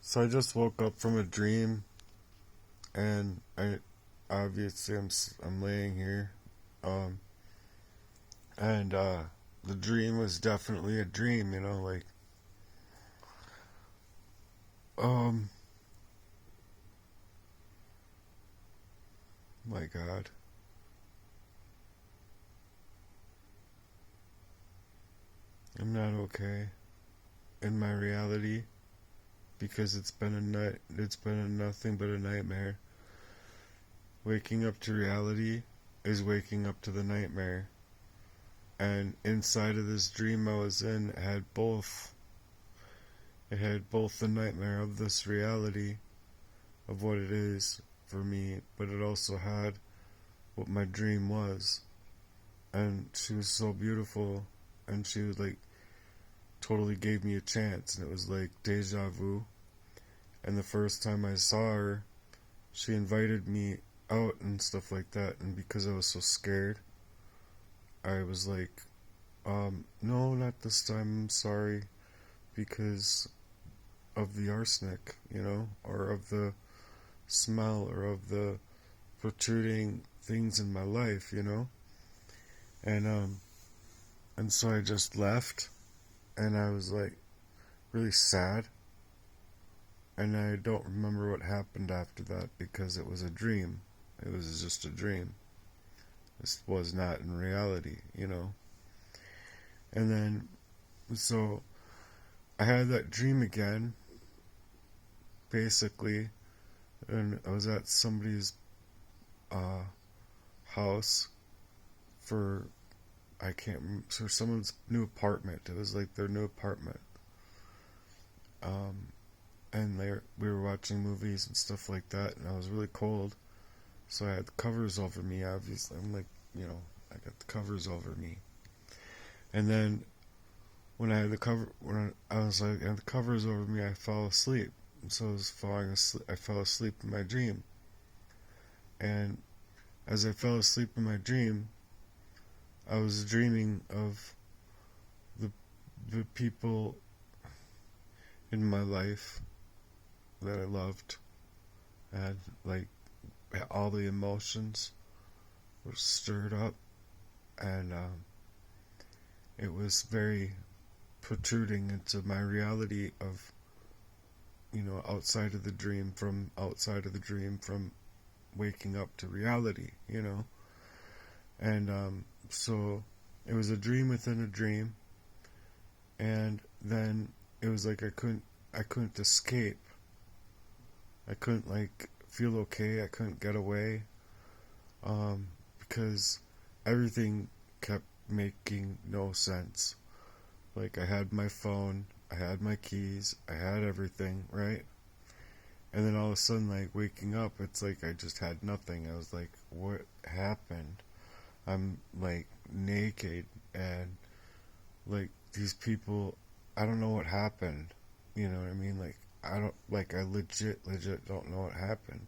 So I just woke up from a dream, and I obviously I'm laying here, um, and the dream was definitely a dream. Um, my God, I'm not okay in my reality because it's been a night. It's been a nothing but a nightmare. Waking up to reality is waking up to the nightmare, and inside of this dream I was in, it had both. It had both the nightmare of this reality of what it is for me, but it also had what my dream was. And she was so beautiful, and she was like totally gave me a chance, and it was like deja vu. And the first time I saw her, she invited me out and stuff like that, and because I was so scared, I was like, no, not this time, I'm sorry, because of the arsenic, or of the smell, or of the protruding things in my life. And and so I just left, and I was like really sad, and I don't remember what happened after that because it was a dream. It was just a dream. This was not in reality. And then so I had that dream again, basically, and I was at somebody's uh, house for I can't remember, for someone's new apartment. It was like their new apartment. Um, and we were watching movies and stuff like that, and I was really cold, so I had the covers over me. Obviously, I'm like, I got the covers over me. And then when I was like, I had the covers over me, I fell asleep. And so I was falling asleep. I fell asleep in my dream, and as I fell asleep in my dream, I was dreaming of the the people in my life that I loved, and like all the emotions were stirred up, and it was very protruding into my reality of outside of the dream from waking up to reality. And so it was a dream within a dream, and then it was like I couldn't escape. I couldn't like feel okay. I couldn't get away, because everything kept making no sense. Like I had my phone, I had my keys, I had everything, right? And then all of a sudden, like waking up, it's like I just had nothing. I was like, what happened? I'm like naked, and like these people, I don't know what happened. You know what I mean? Like I legit don't know what happened.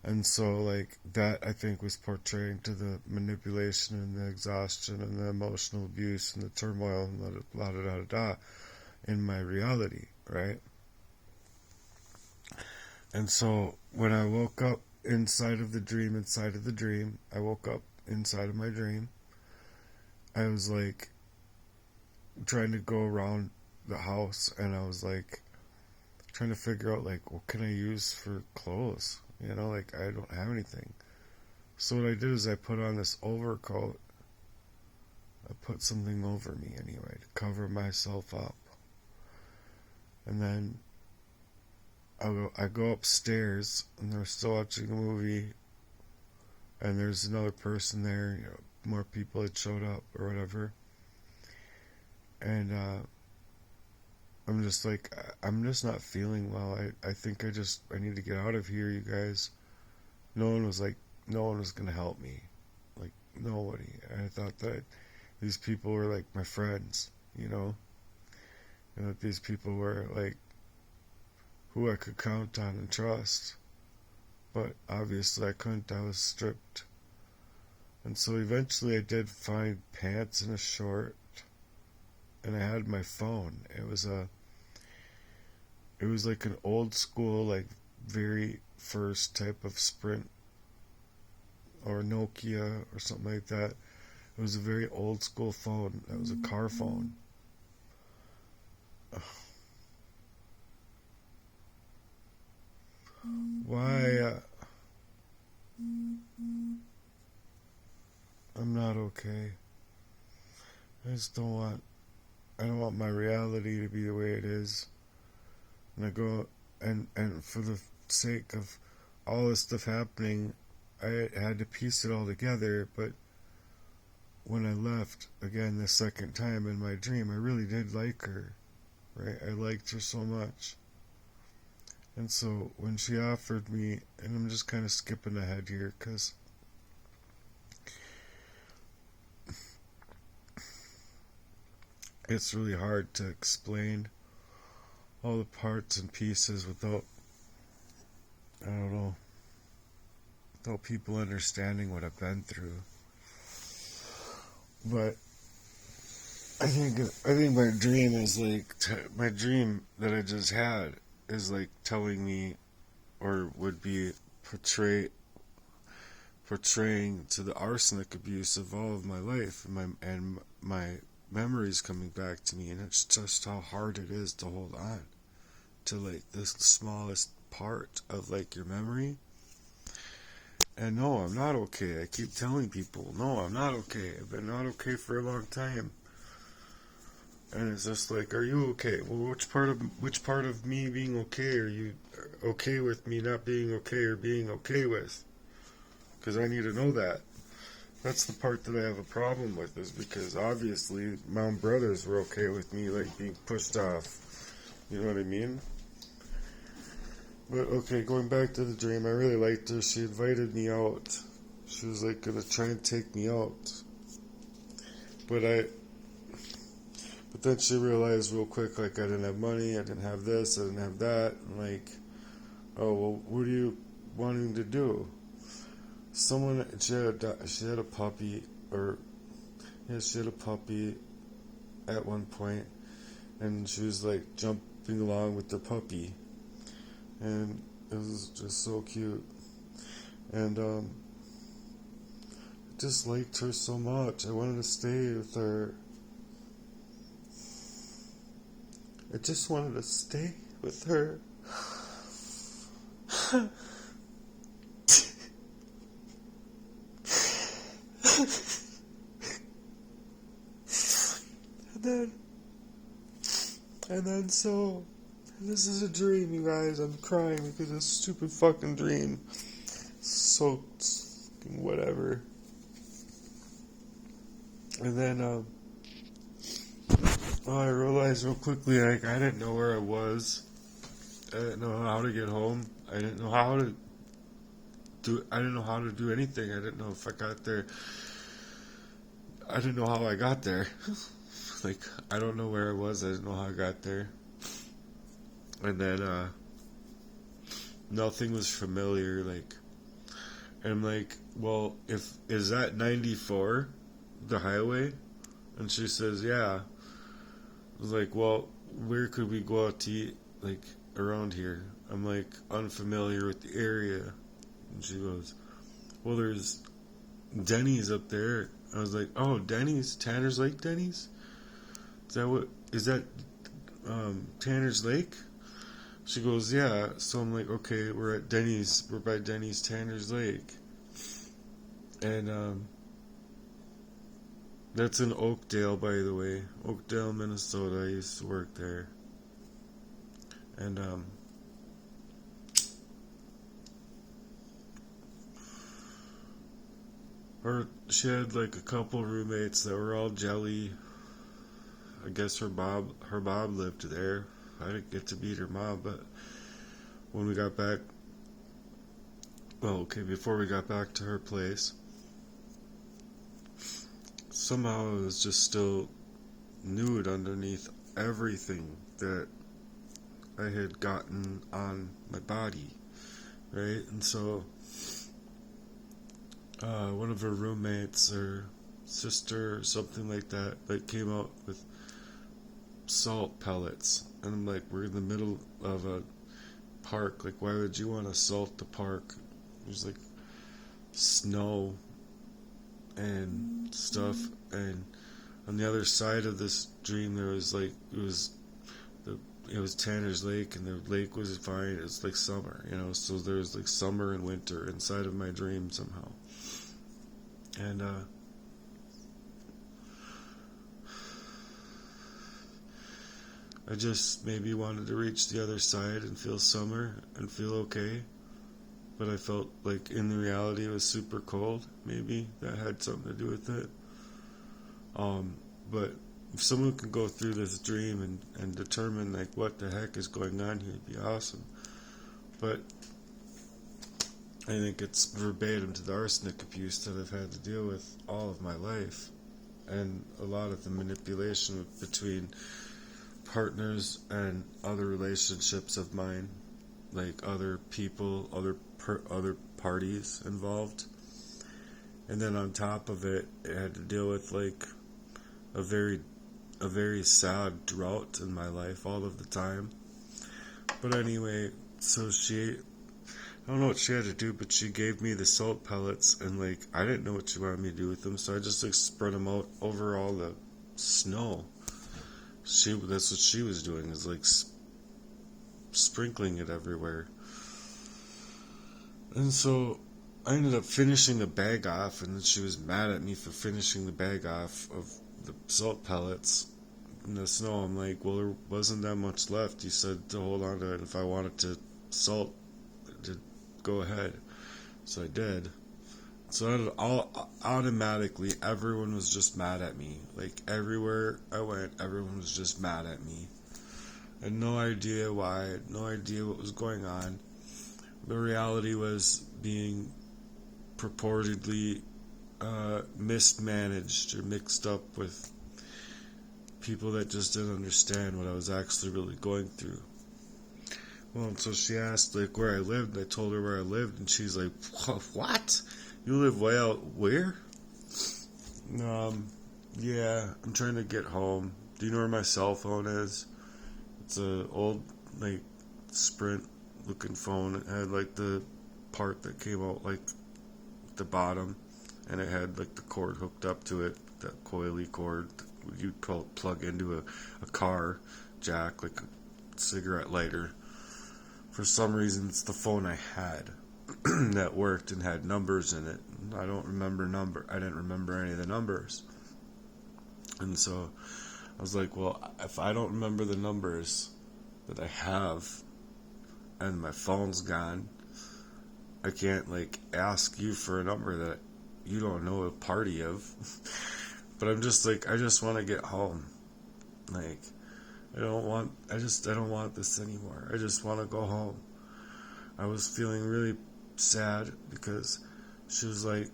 And so like that I think was portraying to the manipulation and the exhaustion and the emotional abuse and the turmoil and the la da da da da in my reality, right? And so when I woke up inside of the dream, I woke up inside of my dream. I was like trying to go around the house, and I was like trying to figure out like what can I use for clothes? Like I don't have anything. So what I did is I put on this overcoat. I put something over me anyway to cover myself up. And then I go upstairs, and they're still watching a movie, and there's another person there. More people had showed up or whatever. And I'm just like, I'm just not feeling well. I think I need to get out of here, you guys. No one was gonna help me. Like, nobody. I thought that these people were like my friends, you know? And that these people were like who I could count on and trust. But obviously I couldn't. I was stripped. And so eventually I did find pants and a short, and I had my phone. it was like an old school, like very first type of Sprint or Nokia or something like that. It was a very old school phone. That was a car phone. Why? I'm not okay. I just don't want. I don't want my reality to be the way it is. And I go and for the sake of all this stuff happening, I had to piece it all together. But when I left again the second time in my dream, I really did like her. Right? I liked her so much. And so when she offered me, and I'm just kind of skipping ahead here because it's really hard to explain all the parts and pieces without, I don't know, without people understanding what I've been through. But I think my dream is like, my dream that I just had is like telling me, or would be portraying to the arsenic abuse of all of my life, and my memories coming back to me, and it's just how hard it is to hold on to like this smallest part of like your memory. And no, I'm not okay. I keep telling people, no, I'm not okay. I've been not okay for a long time. And it's just like, are you okay? Well, which part of me being okay are you okay with me not being okay or being okay with? Because I need to know that. That's the part that I have a problem with, is because obviously my own brothers were okay with me like being pushed off. You know what I mean? But okay, going back to the dream, I really liked her. She invited me out. She was like gonna try and take me out. But then she realized real quick, like, I didn't have money, I didn't have this, I didn't have that, and like, oh, well, what are you wanting to do? She had a puppy, she had a puppy at one point, and she was like jumping along with the puppy, and it was just so cute, and I just liked her so much. I wanted to stay with her. I just wanted to stay with her. And then so, this is a dream, you guys. I'm crying because of this stupid fucking dream. So, whatever. And then, I realized real quickly, like, I didn't know where I was. I didn't know how to get home. I didn't know how to do anything. I didn't know if I got there. I didn't know how I got there. Like, I don't know where I was. I didn't know how I got there. And then, nothing was familiar, like, and I'm like, well, is that 94, the highway? And she says, yeah. I was like, well, where could we go out to eat, like, around here? I'm like, unfamiliar with the area. And she goes, well, there's Denny's up there. I was like, oh, Denny's? Tanner's Lake Denny's? Is that Tanner's Lake? She goes, yeah. So I'm like, okay, we're at Denny's. We're by Denny's Tanner's Lake. And that's in Oakdale, by the way. Oakdale, Minnesota. I used to work there. And she had like a couple roommates that were all jelly. I guess her Bob lived there. I didn't get to meet her mom, but when we got back, before we got back to her place, somehow I was just still nude underneath everything that I had gotten on my body, right? And so one of her roommates or sister or something like that came out with salt pellets. And I'm like, we're in the middle of a park. Like, why would you want to salt the park? There's like snow and stuff. And on the other side of this dream, there was like, it was Tanner's Lake, and the lake was fine. It's like summer, so there's like summer and winter inside of my dream somehow. And I just maybe wanted to reach the other side and feel summer and feel okay. But I felt like in the reality it was super cold. Maybe that had something to do with it. But if someone can go through this dream and determine like what the heck is going on here, it'd be awesome. But I think it's verbatim to the arsenic abuse that I've had to deal with all of my life, and a lot of the manipulation between partners and other relationships of mine, like other people, other parties involved. And then on top of it, it had to deal with like a very sad drought in my life all of the time. But anyway, so I don't know what she had to do, but she gave me the salt pellets, and like I didn't know what she wanted me to do with them, so I just like spread them out over all the snow. That's what she was doing, is like sprinkling it everywhere. And so I ended up finishing the bag off, and then she was mad at me for finishing the bag off of the salt pellets in the snow. I'm like, well, there wasn't that much left. You said to hold on to it. If I wanted to salt, to go ahead. So I did. So automatically, everyone was just mad at me. Like, everywhere I went, everyone was just mad at me. I had no idea why, I had no idea what was going on. The reality was being purportedly mismanaged or mixed up with people that just didn't understand what I was actually really going through. Well, and so she asked like where I lived, and I told her where I lived, and she's like, "What? You live way out where?" Yeah, I'm trying to get home. Do you know where my cell phone is? It's a old like Sprint looking phone. It had like the part that came out like the bottom, and it had like the cord hooked up to it, that coily cord that you'd plug into a car jack, like a cigarette lighter. For some reason, it's the phone I had that worked and had numbers in it. I didn't remember any of the numbers. And so I was like, well, if I don't remember the numbers that I have and my phone's gone, I can't like ask you for a number that you don't know a party of. But I'm just like, I just want to get home. Like, I don't want this anymore. I just want to go home. I was feeling really sad because she was like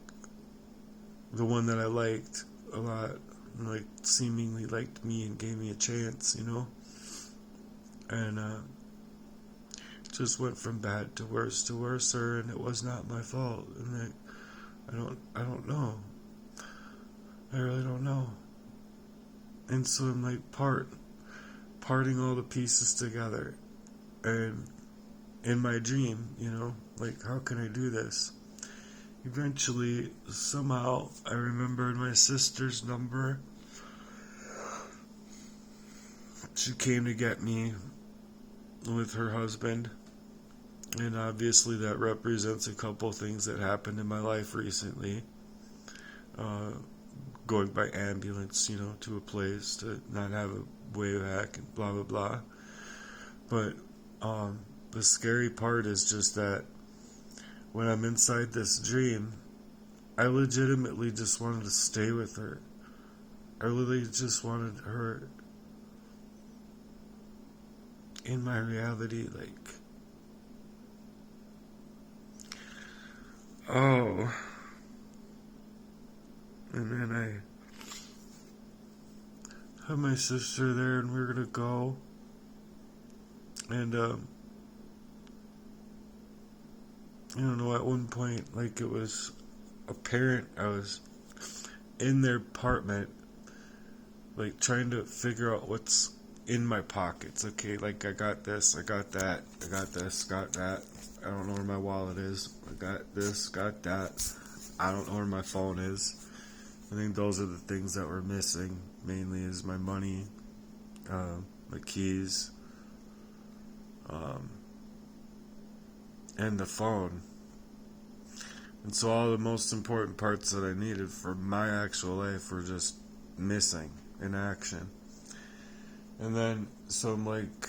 the one that I liked a lot, and like seemingly liked me and gave me a chance, and just went from bad to worse, and it was not my fault. And like, I don't know. I really don't know. And so I'm like parting all the pieces together, and in my dream, like, how can I do this? Eventually, somehow, I remembered my sister's number. She came to get me with her husband, and obviously that represents a couple things that happened in my life recently. Going by ambulance, to a place, to not have a way back, and blah, blah, blah. But the scary part is just that when I'm inside this dream, I legitimately just wanted to stay with her. I really just wanted her in my reality, like, oh. And then I had my sister there, and we were gonna go. And, I don't know, at one point, like, it was apparent I was in their apartment, like, trying to figure out what's in my pockets. Okay, like I got this, I got that, I got this, got that. I don't know where my wallet is. I got this, got that. I don't know where my phone is. I think those are the things that were missing. Mainly is my money, my keys, and the phone. And so all the most important parts that I needed for my actual life were just missing in action. And then, so I'm like,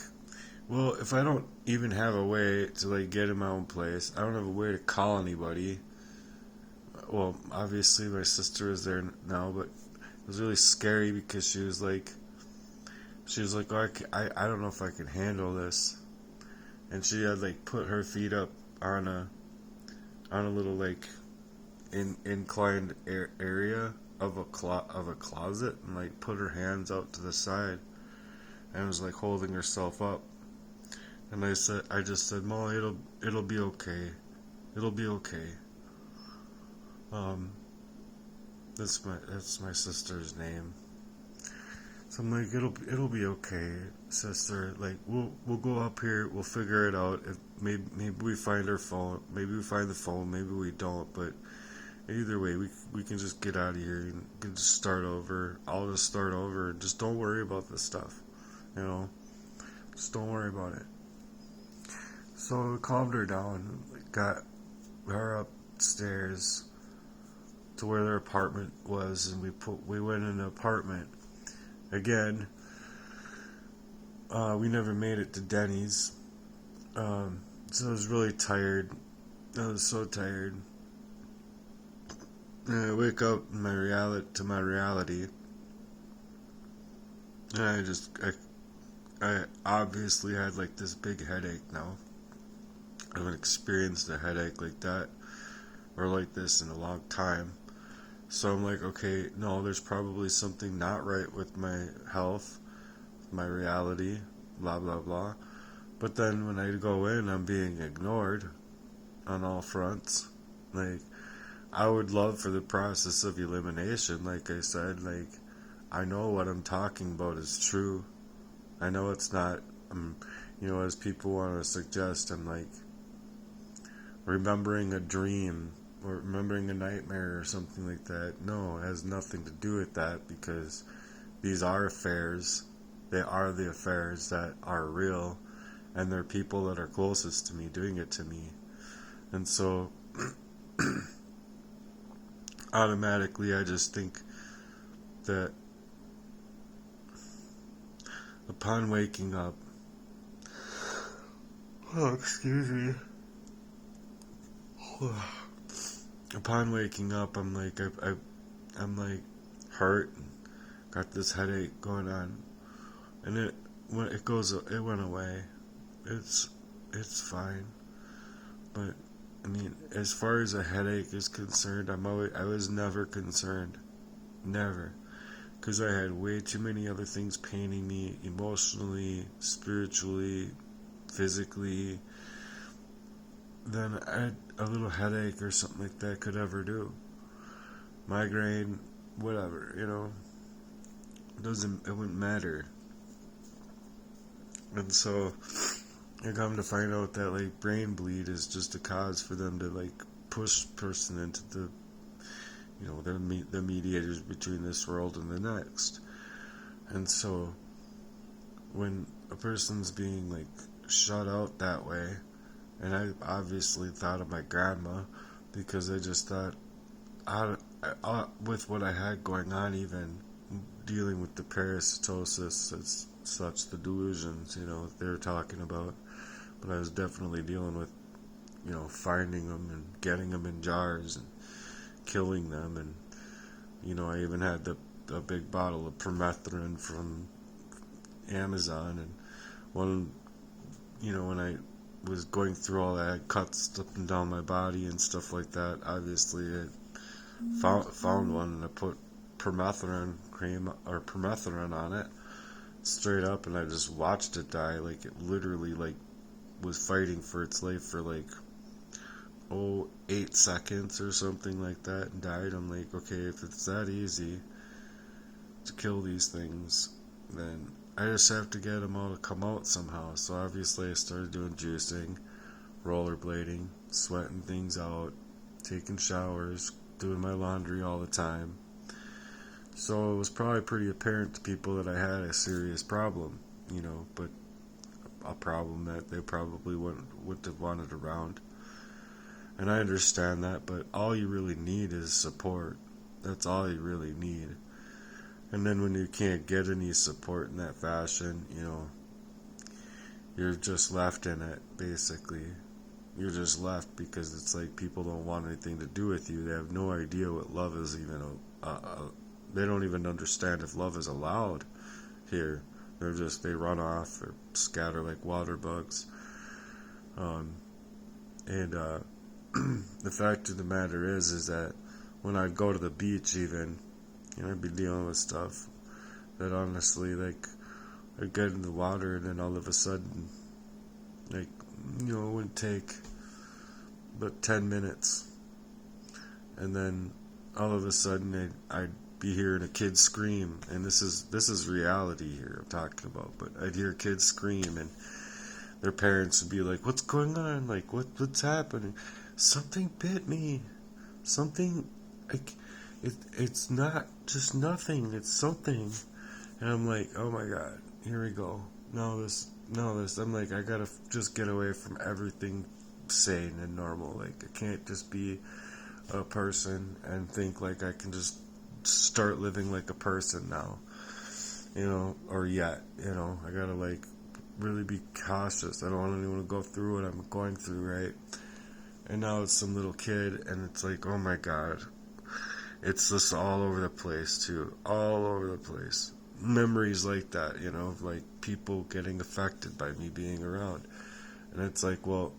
well, if I don't even have a way to like get in my own place, I don't have a way to call anybody. Well, obviously my sister is there now, but it was really scary because she was like, oh, I don't know if I can handle this. And she had like put her feet up on a little like inclined area of a closet, and like put her hands out to the side and was like holding herself up. And I just said, Molly, it'll be okay. It'll be okay. That's my sister's name. So I'm like, it'll be okay, sister. Like we'll go up here, we'll figure it out. If maybe we find her phone, maybe we find the phone, maybe we don't. But either way, we can just get out of here and can just start over. I'll just start over. Just don't worry about this stuff, you know. Just don't worry about it. So I calmed her down, got her upstairs to where their apartment was, and we went in an apartment. Again, we never made it to Denny's, so I was really tired. I was so tired. And I wake up in my reality, and I obviously had like this big headache now. I haven't experienced a headache like that or like this in a long time. So I'm like, okay, no, there's probably something not right with my health, my reality, blah, blah, blah. But then when I go in, I'm being ignored on all fronts. Like, I would love for the process of elimination, like I said. Like, I know what I'm talking about is true. I know it's not, as people want to suggest, I'm like, remembering a dream or remembering a nightmare or something like that. No, it has nothing to do with that, because these are affairs. They are the affairs that are real, and they're people that are closest to me doing it to me. And so automatically I just think that upon waking up, upon waking up, I'm like, I'm like hurt, and got this headache going on, and it went away. It's fine, but I mean, as far as a headache is concerned, I was never concerned, never, because I had way too many other things paining me emotionally, spiritually, physically, than a little headache or something like that could ever do. Migraine, whatever, it wouldn't matter. And so I come to find out that like brain bleed is just a cause for them to like push person into the, the mediators between this world and the next. And so when a person's being like shut out that way, and I obviously thought of my grandma, because I just thought, with what I had going on, even dealing with the parasitosis, as such, the delusions, they're talking about. But I was definitely dealing with, finding them and getting them in jars and killing them. And, I even had a big bottle of permethrin from Amazon. And when I was going through all that, cuts up and down my body and stuff like that, obviously I found one, and I put permethrin cream or permethrin on it straight up, and I just watched it die. Like, it literally like was fighting for its life for like 8 seconds or something like that, and died. I'm like, okay, if it's that easy to kill these things, then I just have to get them all to come out somehow. So obviously I started doing juicing, rollerblading, sweating things out, taking showers, doing my laundry all the time. So it was probably pretty apparent to people that I had a serious problem, but a problem that they probably wouldn't have wanted around. And I understand that, but all you really need is support. That's all you really need. And then when you can't get any support in that fashion, you're just left in it, basically. You're just left because it's like people don't want anything to do with you. They have no idea what love is even. They don't even understand if love is allowed here. They run off or scatter like water bugs. The fact of the matter is that when I'd go to the beach even, I'd be dealing with stuff that honestly, like, I'd get in the water and then all of a sudden, like, it wouldn't take but 10 minutes. And then all of a sudden I'd be hearing a kid scream, and this is reality here I'm talking about, but I'd hear kids scream and their parents would be like, "What's going on? Like, what's happening? Something bit me. Something, like, it's not just nothing, it's something." And I'm like, oh my god, here we go. No, this. I'm like, I gotta just get away from everything sane and normal. Like, I can't just be a person and think like I can just start living like a person now. Or yet, I gotta, like, really be cautious. I don't want anyone to go through what I'm going through, right? And now it's some little kid, and it's like, oh my god. It's just all over the place, too. All over the place. Memories like that, like people getting affected by me being around. And it's like, well,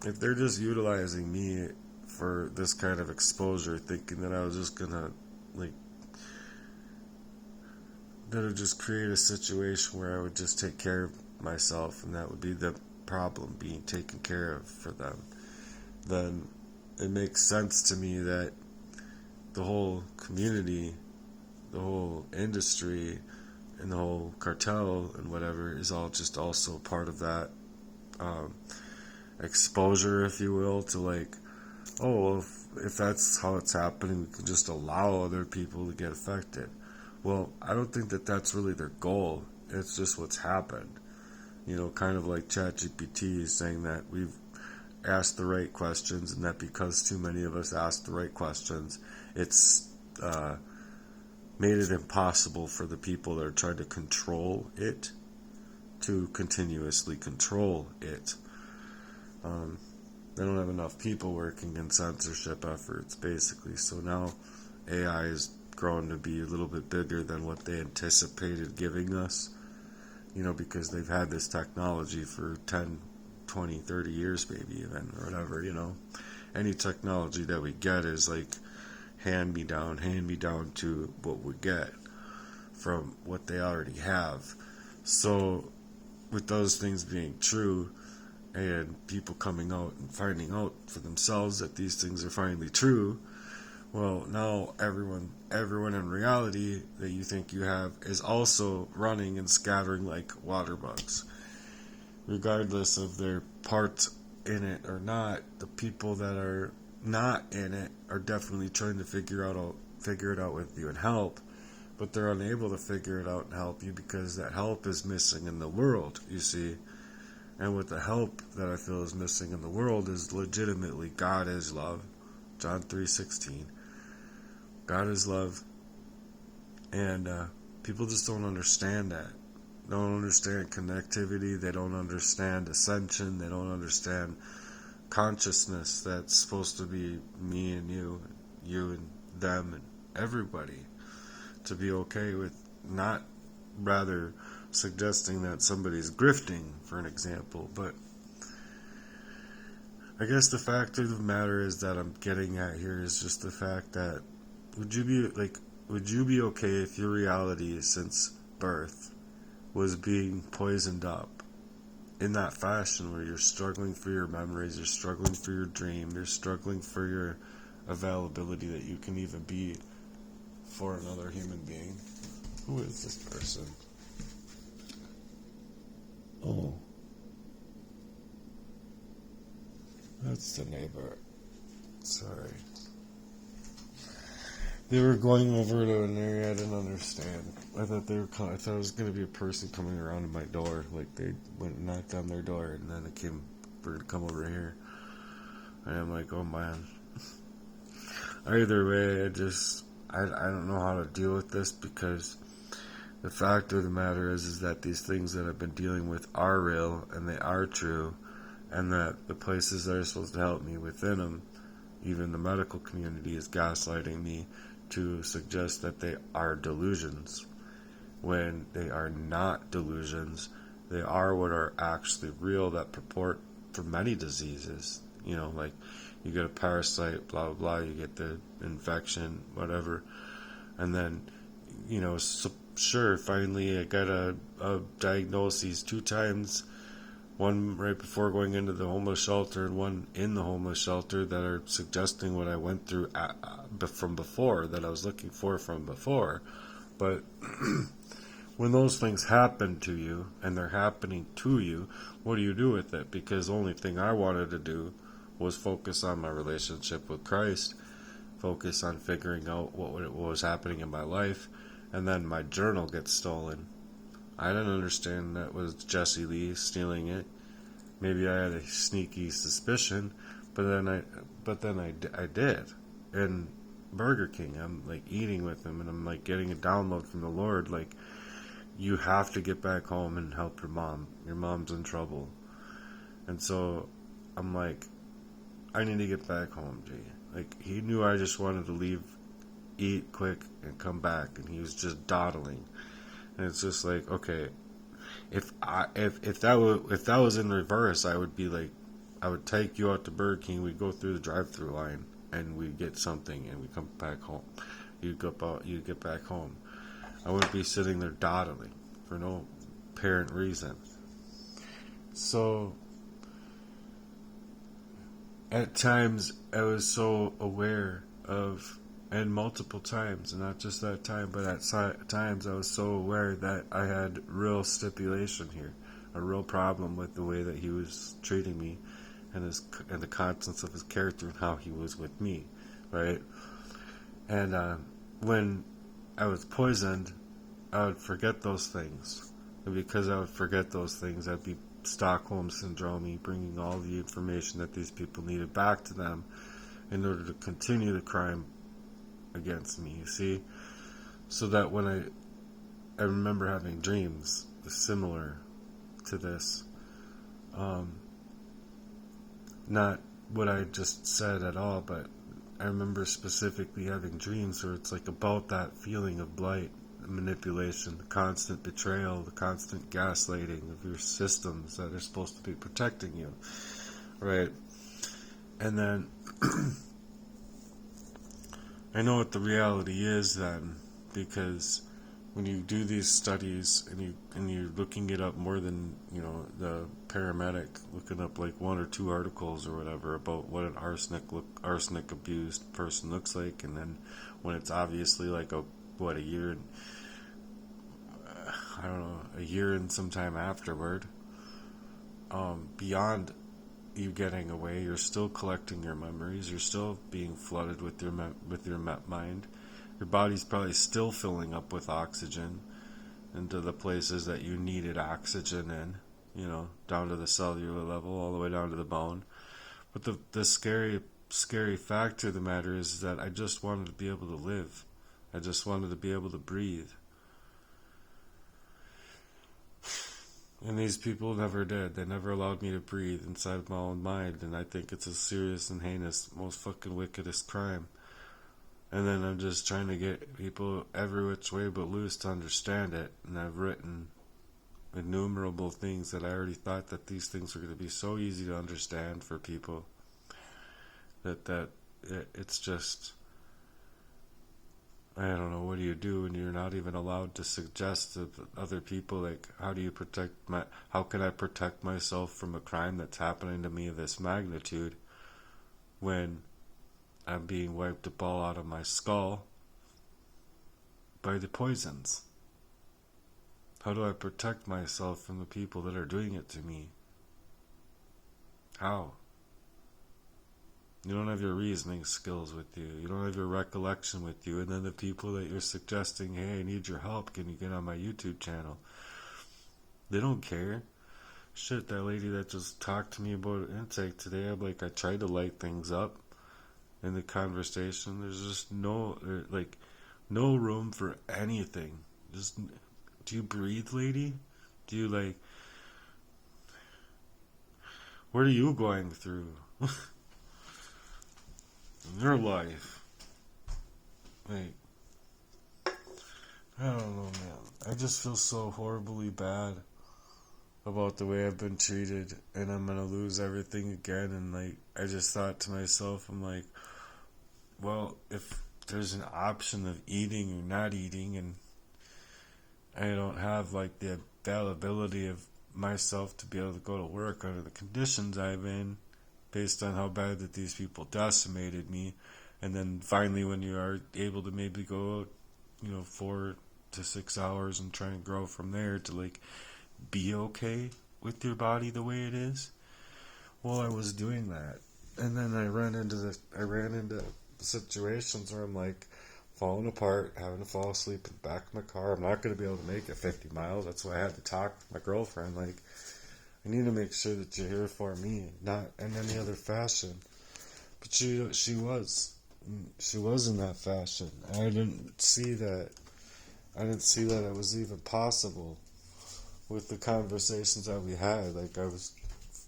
if they're just utilizing me for this kind of exposure, thinking that I was just gonna, like, that would just create a situation where I would just take care of myself, and that would be the problem, being taken care of for them, then it makes sense to me that the whole community, the whole industry, and the whole cartel and whatever is all just also part of that exposure, if you will, to, like, oh, well, if that's how it's happening, we can just allow other people to get affected. Well, I don't think that that's really their goal. It's just what's happened. Kind of like ChatGPT is saying that we've asked the right questions, and that because too many of us asked the right questions, it's made it impossible for the people that are trying to control it to continuously control it. They don't have enough people working in censorship efforts, basically. So now AI is grown to be a little bit bigger than what they anticipated giving us, because they've had this technology for 10, 20, 30 years maybe even, or whatever, Any technology that we get is like hand me down to what we get from what they already have. So with those things being true, and people coming out and finding out for themselves that these things are finally true, well, now everyone in reality that you think you have is also running and scattering like water bugs. Regardless of their part in it or not, the people that are not in it are definitely trying to figure it out with you and help, but they're unable to figure it out and help you because that help is missing in the world, you see. And with the help that I feel is missing in the world is legitimately God is love. John 3:16. God is love. And people just don't understand that. They don't understand connectivity. They don't understand ascension. They don't understand consciousness that's supposed to be me and you and them and everybody. To be okay with not rather suggesting that somebody's grifting, for an example, but I guess the fact of the matter is that I'm getting at here is just the fact that would you be okay if your reality since birth was being poisoned up in that fashion where you're struggling for your memories, you're struggling for your dream, you're struggling for your availability that you can even be for another human being? Who is this person? Oh, that's the neighbor. Sorry. They were going over to an area I didn't understand. I thought I thought it was gonna be a person coming around to my door. Like they went and knocked on their door, and then it came for to come over here. And I'm like, oh man. Either way, I don't know how to deal with this, because the fact of the matter is that these things that I've been dealing with are real and they are true, and that the places that are supposed to help me within them, even the medical community, is gaslighting me to suggest that they are delusions, when they are not delusions. They are what are actually real, that purport for many diseases. Like you get a parasite, blah, blah, blah, you get the infection, whatever. And then, so sure, finally I got a diagnosis 2 times, one right before going into the homeless shelter and one in the homeless shelter, that are suggesting what I went through from before, that I was looking for from before. But when those things happen to you, and they're happening to you, what do you do with it? Because the only thing I wanted to do was focus on my relationship with Christ, focus on figuring out what was happening in my life, and then my journal gets stolen. I didn't understand that was Jesse Lee stealing it. Maybe I had a sneaky suspicion, but then I did. And Burger King, I'm like eating with him, and I'm like getting a download from the Lord, like, you have to get back home and help your mom. Your mom's in trouble. And so I'm like, I need to get back home, G. Like, he knew I just wanted to leave, eat quick, and come back, and he was just dawdling. And it's just like, okay, if that was in reverse, I would be like, I would take you out to Burger King, we'd go through the drive-through line, and we'd get something, and we'd come back home. You'd get back home. I wouldn't be sitting there dawdling for no apparent reason. So at times I was so aware of, and multiple times, and not just that time, but at times I was so aware that I had real stipulation here, a real problem with the way that he was treating me, and the constants of his character and how he was with me, right? And when I was poisoned, I would forget those things. And because I would forget those things, I'd be Stockholm Syndrome, bringing all the information that these people needed back to them in order to continue the crime against me, you see? So that when I remember having dreams similar to this. Not what I just said at all, but I remember specifically having dreams where it's like about that feeling of blight, the manipulation, the constant betrayal, the constant gaslighting of your systems that are supposed to be protecting you, right? And then I know what the reality is then, because when you do these studies and you're looking it up more than, the paramedic looking up like 1 or 2 articles or whatever about what an arsenic abused person looks like, and then when it's obviously like a year, I don't know, a year and some time afterward, beyond you getting away, you're still collecting your memories, you're still being flooded with your mind. Your body's probably still filling up with oxygen into the places that you needed oxygen in, down to the cellular level, all the way down to the bone. But the scary fact of the matter is that I just wanted to be able to live. I just wanted to be able to breathe. And these people never did. They never allowed me to breathe inside of my own mind, and I think it's a serious and heinous, most fucking wickedest crime. And then I'm just trying to get people every which way but loose to understand it. And I've written innumerable things that I already thought that these things were going to be so easy to understand for people. That it's just, I don't know, what do you do when you're not even allowed to suggest to other people, like, how can I protect myself from a crime that's happening to me of this magnitude when I'm being wiped a ball out of my skull by the poisons? How do I protect myself from the people that are doing it to me? How? You don't have your reasoning skills with you. You don't have your recollection with you. And then the people that you're suggesting, hey, I need your help, can you get on my YouTube channel? They don't care. Shit, that lady that just talked to me about intake today, I'm like, I tried to light things up in the conversation. There's just no room for anything. Just, do you breathe, lady? Do you, like, what are you going through? In your life? Like, I don't know, man. I just feel so horribly bad about the way I've been treated, and I'm gonna lose everything again. And like, I just thought to myself, I'm like, well, if there's an option of eating or not eating, and I don't have like the availability of myself to be able to go to work under the conditions I'm in, based on how bad that these people decimated me, and then finally when you are able to maybe go, 4 to 6 hours and try and grow from there to like be okay with your body the way it is. Well, I was doing that, and then I ran into situations where I'm like falling apart, having to fall asleep in the back of my car. I'm not going to be able to make it 50 miles. That's why I had to talk to my girlfriend. Like, I need to make sure that you're here for me, not in any other fashion. But she was in that fashion. I didn't see that it was even possible with the conversations that we had. Like, I was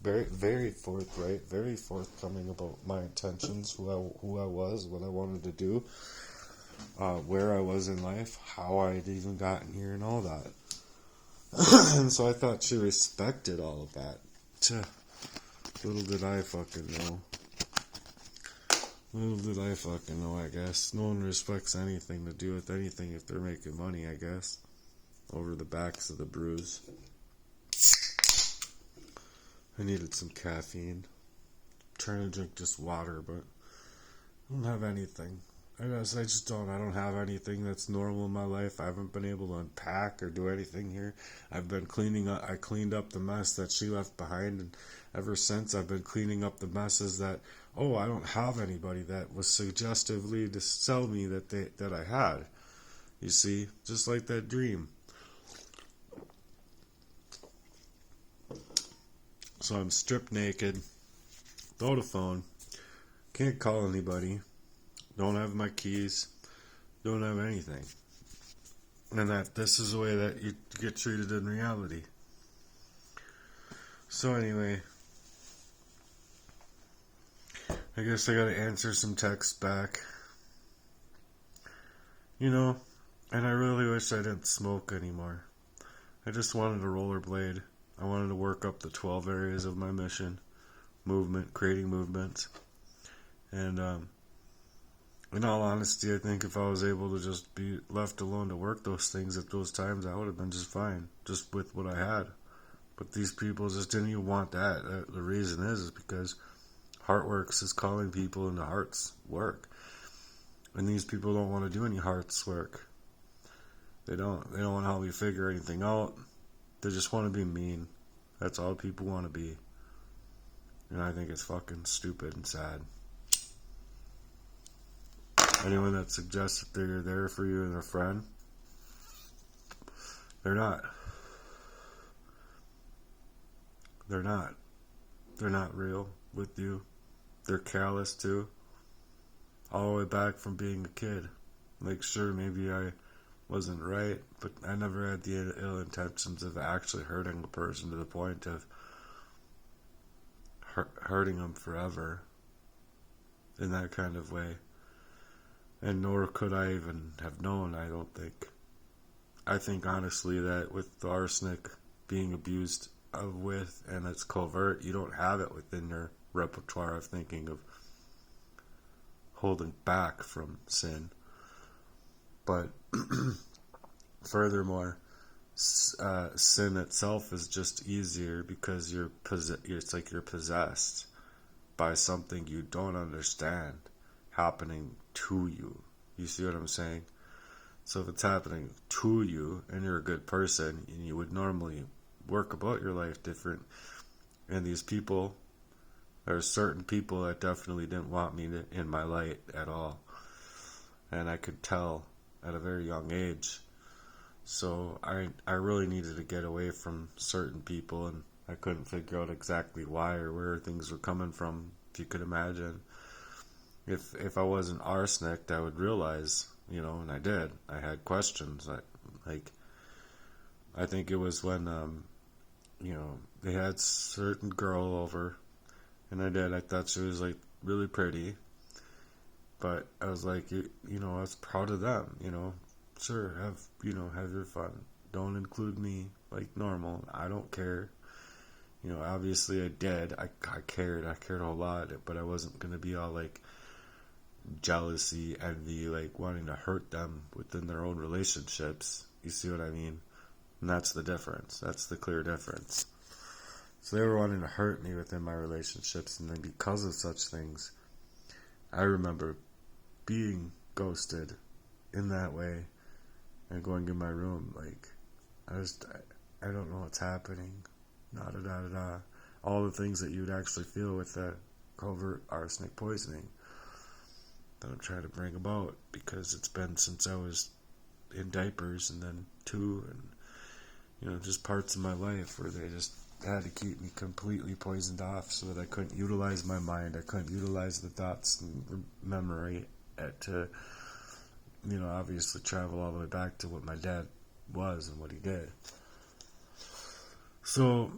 very, very forthright, very forthcoming about my intentions, who I was, what I wanted to do, where I was in life, how I had even gotten here, and all that. And so I thought she respected all of that. Little did I fucking know. I guess. No one respects anything to do with anything if they're making money, I guess. Over the backs of the brews. I needed some caffeine. I'm trying to drink just water, but I don't have anything. I just don't. I don't have anything that's normal in my life. I haven't been able to unpack or do anything here. I've been cleaning up. I cleaned up the mess that she left behind, and ever since I've been cleaning up the messes that, I don't have anybody that was suggestively to sell me that I had. You see, just like that dream. So I'm stripped naked, without a phone, can't call anybody. Don't have my keys. Don't have anything. And that this is the way that you get treated in reality. So anyway, I guess I gotta answer some texts back. And I really wish I didn't smoke anymore. I just wanted to rollerblade. I wanted to work up the 12 areas of my mission. Movement, creating movements. And, in all honesty, I think if I was able to just be left alone to work those things at those times, I would have been just fine, just with what I had. But these people just didn't even want that. The reason is because Heartworks is calling people into hearts work. And these people don't want to do any hearts work. They don't want to help me figure anything out. They just want to be mean. That's all people want to be. And I think it's fucking stupid and sad. Anyone that suggests that they're there for you and a friend, they're not. They're not. They're not real with you. They're callous too. All the way back from being a kid. Like, sure, maybe I wasn't right, but I never had the ill intentions of actually hurting a person to the point of hurting them forever in that kind of way. And nor could I even have known, I don't think. I think honestly that with the arsenic being abused with, and it's covert, you don't have it within your repertoire of thinking of holding back from sin. But furthermore, sin itself is just easier because it's like you're possessed by something you don't understand happening to you. You see what I'm saying? So if it's happening to you and you're a good person and you would normally work about your life different, and these people, there are certain people that definitely didn't want me in my light at all. And I could tell at a very young age. So I really needed to get away from certain people, and I couldn't figure out exactly why or where things were coming from, if you could imagine. If I wasn't arsenic, I would realize, and I did. I had questions. I think it was when, they had certain girl over, and I thought she was, like, really pretty. But I was like, I was proud of them, Sure, have your fun. Don't include me like normal. I don't care. Obviously I did. I cared. I cared a whole lot, but I wasn't going to be all, like, jealousy, envy, like, wanting to hurt them within their own relationships. You see what I mean? And that's the difference. That's the clear difference. So they were wanting to hurt me within my relationships, and then because of such things, I remember being ghosted in that way and going in my room, like, I don't know what's happening, da-da-da-da-da, all the things that you'd actually feel with that covert arsenic poisoning that I'm trying to bring about, because it's been since I was in diapers, and then too, and just parts of my life where they just had to keep me completely poisoned off so that I couldn't utilize my mind, I couldn't utilize the thoughts and memory to obviously travel all the way back to what my dad was and what he did. So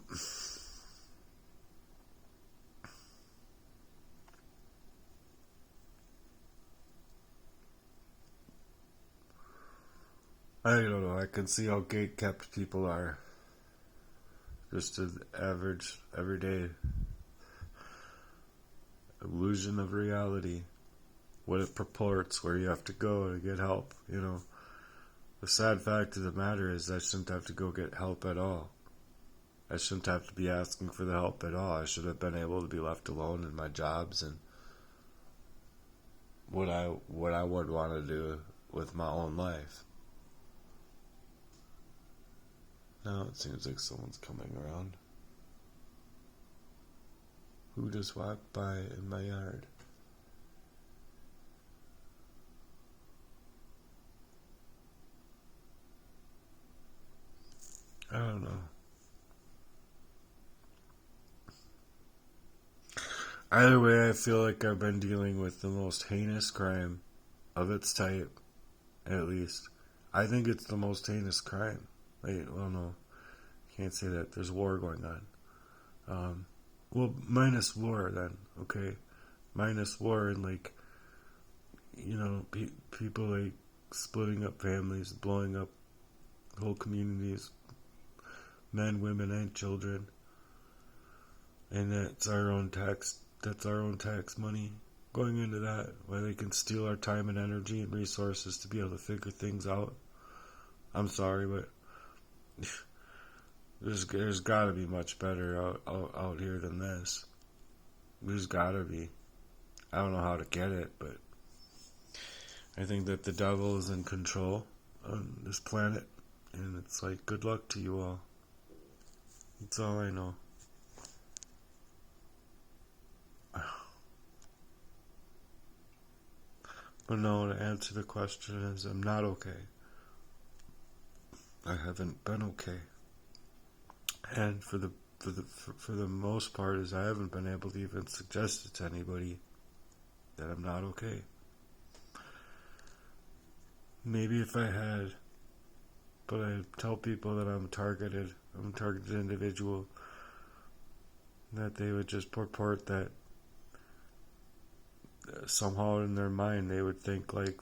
I don't know, I can see how gate-kept people are. Just an average, everyday illusion of reality. What it purports, where you have to go to get help, The sad fact of the matter is I shouldn't have to go get help at all. I shouldn't have to be asking for the help at all. I should have been able to be left alone in my jobs and what I would want to do with my own life. Now it seems like someone's coming around. Who just walked by in my yard? I don't know. Either way, I feel like I've been dealing with the most heinous crime of its type, at least. I think it's the most heinous crime. Well, no, can't say that. There's war going on. Well, minus war then, okay? Minus war and, like, people, like, splitting up families, blowing up whole communities, men, women, and children. And that's our own tax money going into that, where they can steal our time and energy and resources to be able to figure things out. I'm sorry, but there's got to be much better out here than this. There's got to be. I don't know how to get it, but I think that the devil is in control on this planet, and it's like, good luck to you all. That's all I know. But no, to answer the question is, I'm not okay. I haven't been okay. And for the most part is I haven't been able to even suggest it to anybody that I'm not okay. Maybe if I had, but I tell people that I'm a targeted individual, that they would just purport that somehow in their mind they would think like,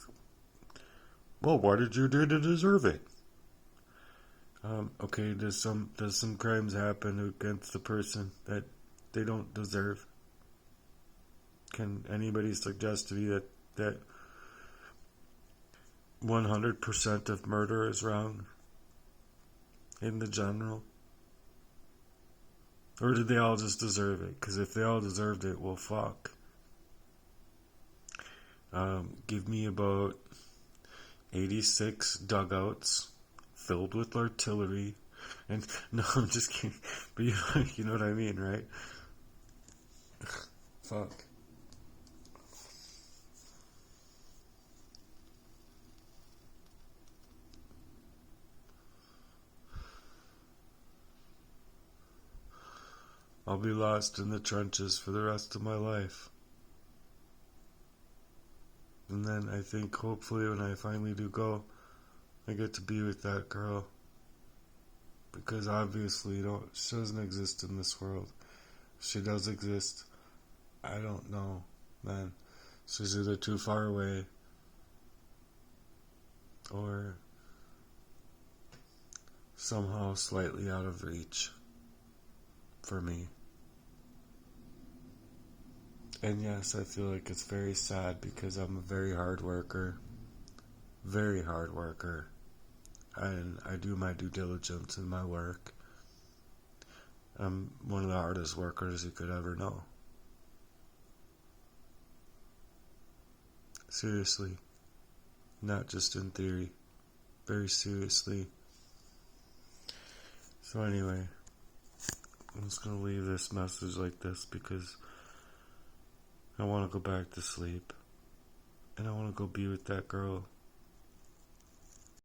well, what did you do to deserve it? Okay, does some crimes happen against the person that they don't deserve? Can anybody suggest to me that 100% of murder is wrong in the general? Or did they all just deserve it? Because if they all deserved it, well, fuck. Give me about 86 dugouts filled with artillery. And no, I'm just kidding. But you know what I mean, right? Fuck. I'll be lost in the trenches for the rest of my life. And then I think hopefully when I finally do go, I get to be with that girl. Because obviously she doesn't exist in this world. If she does exist, I don't know, man. She's either too far away or somehow slightly out of reach for me. And yes, I feel like it's very sad because I'm a very hard worker. Very hard worker. And I do my due diligence in my work. I'm one of the hardest workers you could ever know. Seriously. Not just in theory. Very seriously. So anyway, I'm just going to leave this message like this because I want to go back to sleep. And I want to go be with that girl